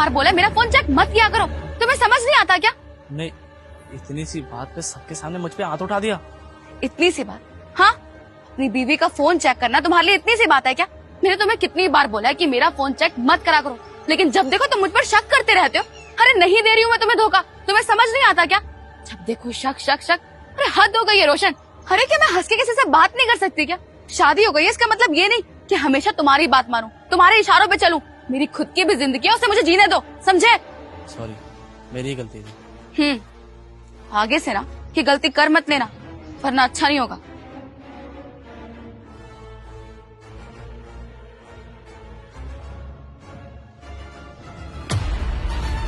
बार बोला मेरा phone check मत किया करो, तुम्हें समझ नहीं आता क्या? नहीं, इतनी सी बात पे सबके सामने मुझ पे हाथ उठा दिया। इतनी सी बात? हाँ, अपनी बीवी का फोन चेक करना तुम्हारे लिए इतनी सी बात है क्या? मैंने तुम्हें कितनी बार बोला है कि मेरा फोन चेक मत करा करो, लेकिन जब देखो तुम मुझ पर शक करते रहते हो। अरे नहीं दे रही हूँ मैं तुम्हें धोखा, तुम्हें समझ नहीं आता क्या? जब देखो शक शक शक। अरे हद हो गई है रोशन। अरे क्या मैं हंस के किसी से बात नहीं कर सकती क्या? शादी हो गई है, इसका मतलब ये नहीं कि हमेशा तुम्हारी बात मानूं, तुम्हारे इशारों पे चलूं। मेरी खुद की भी जिंदगी है, उसे मुझे जीने दो, समझे? सॉरी, मेरी ही गलती थी। आगे से ना ये गलती कर मत लेना, वरना अच्छा नहीं होगा।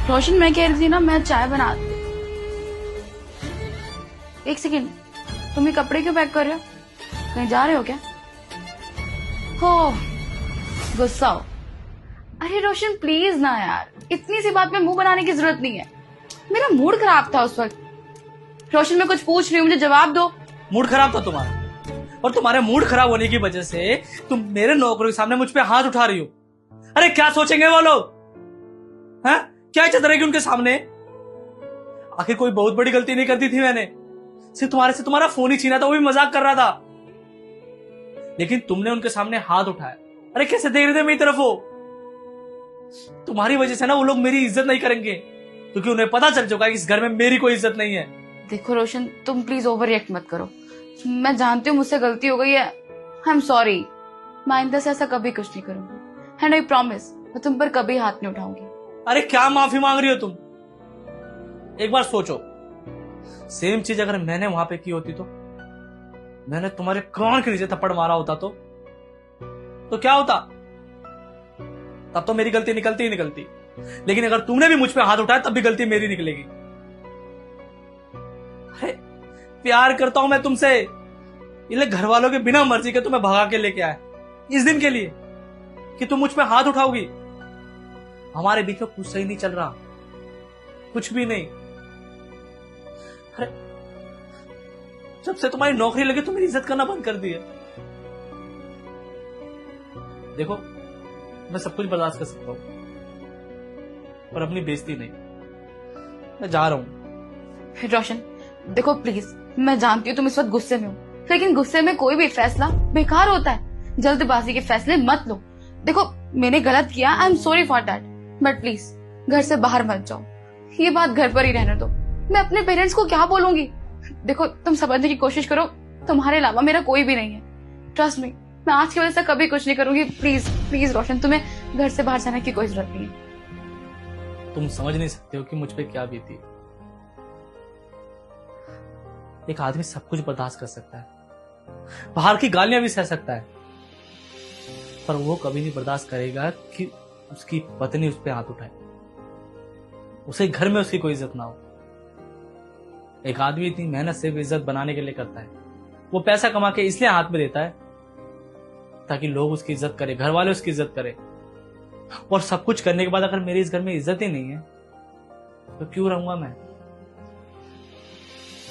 रोशन, मैं कह रही थी ना, मैं चाय बना। एक सेकेंड, तुम ये कपड़े क्यों पैक कर रहे हो? कहीं जा रहे हो क्या? हो गुस्सा हो? अरे रोशन प्लीज ना यार, इतनी सी बात में मुंह बनाने की जरूरत नहीं है। मेरा मूड खराब था उस वक्त। रोशन मैं कुछ पूछ रही हूँ, मुझे जवाब दो। मूड खराब था तुम्हारा, और तुम्हारे मूड खराब होने की वजह से तुम मेरे नौकरों के सामने मुझ पे हाथ उठा रही हो। अरे क्या सोचेंगे वो लोग? हैं? क्या इज्जत रहेगी उनके सामने? आखिर कोई बहुत बड़ी गलती नहीं करती थी मैंने, सिर्फ तुम्हारे से तुम्हारा फोन ही छीना था, वो भी मजाक कर रहा था, लेकिन तुमने उनके सामने हाथ उठाया। अरे कैसे देख रहे थे मेरी तरफ वो? तुम्हारी वजह से ना वो लोग मेरी इज्जत नहीं करेंगे, क्योंकि उन्हें पता चल चुका है कि इस घर में मेरी कोई इज्जत नहीं है। देखो रोशन, तुम प्लीज ओवर रिएक्ट मत करो। मैं जानती हूँ मुझसे गलती हो गई है, आई एम सॉरी। मैं आइंदा से ऐसा कभी कुछ नहीं करूंगी, एंड आई प्रॉमिस मैं तुम पर कभी हाथ नहीं उठाऊंगी। अरे क्या माफी मांग रही हो तुम? एक बार सोचो, सेम चीज अगर मैंने वहां पे की होती तो, मैंने तुम्हारे कान के नीचे थप्पड़ मारा होता तो क्या होता? तब तो मेरी गलती निकलती ही निकलती, लेकिन अगर तुमने भी मुझ पे हाथ उठाया तब भी गलती मेरी निकलेगी। अरे प्यार करता हूं मैं तुमसे, इसलिए घर वालों के बिना मर्जी के तुम्हें भगा के लेके आया इस दिन के लिए कि तुम मुझ पे हाथ उठाओगी। हमारे बीच में कुछ सही नहीं चल रहा, कुछ भी नहीं। अरे जब से तुम्हारी नौकरी लगी तो मेरी इज्जत करना बंद कर दी है। देखो, मैं सब कुछ बर्दाश्त कर सकता हूं, पर अपनी बेइज्जती नहीं। मैं जा रहा हूं। रोशन देखो प्लीज, मैं जानती हूँ तुम इस वक्त गुस्से में हो, लेकिन गुस्से में कोई भी फैसला बेकार होता है। जल्दबाजी के फैसले मत लो। देखो मैंने गलत किया, I am sorry for that, but please घर से बाहर मत जाओ। ये बात घर पर ही रहने दो। मैं अपने पेरेंट्स को क्या बोलूंगी? देखो तुम समझने की कोशिश करो, तुम्हारे अलावा मेरा कोई भी नहीं है। ट्रस्ट मी, मैं आज की वजह से कभी कुछ नहीं करूंगी। प्लीज प्लीज रोशन, तुम्हें घर से बाहर जाने की कोई जरूरत नहीं है। तुम समझ नहीं सकते हो कि मुझ पे क्या बीती। एक आदमी सब कुछ बर्दाश्त कर सकता है, बाहर की गालियां भी सह सकता है, पर वो कभी नहीं बर्दाश्त करेगा कि उसकी पत्नी उस पर हाथ उठाए, उसे घर में उसकी कोई इज्जत ना हो। एक आदमी इतनी मेहनत से इज्जत बनाने के लिए करता है, वो पैसा कमा के इसलिए हाथ में देता है ताकि लोग उसकी इज्जत करें, घर वाले उसकी इज्जत करें। और सब कुछ करने के बाद अगर मेरी इस घर में इज्जत ही नहीं है तो क्यों रहूंगा मैं?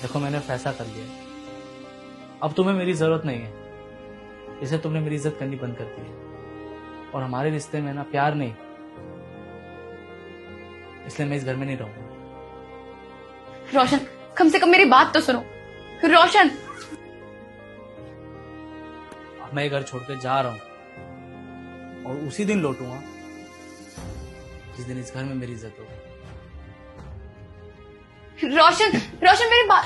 देखो मैंने फैसला कर लिया, अब तुम्हें मेरी जरूरत नहीं है, इसे तुमने मेरी इज्जत करनी बंद कर दी है। और हमारे रिश्ते में ना प्यार नहीं, इसलिए मैं इस घर में नहीं रहूंगा। रोशन कम से कम मेरी बात तो सुनो। रोशन अब मैं ये घर छोड़कर जा रहा हूं, और उसी दिन लौटूंगा जिस दिन इस घर में मेरी इज्जत होगी। रोशन रोशन मेरी बात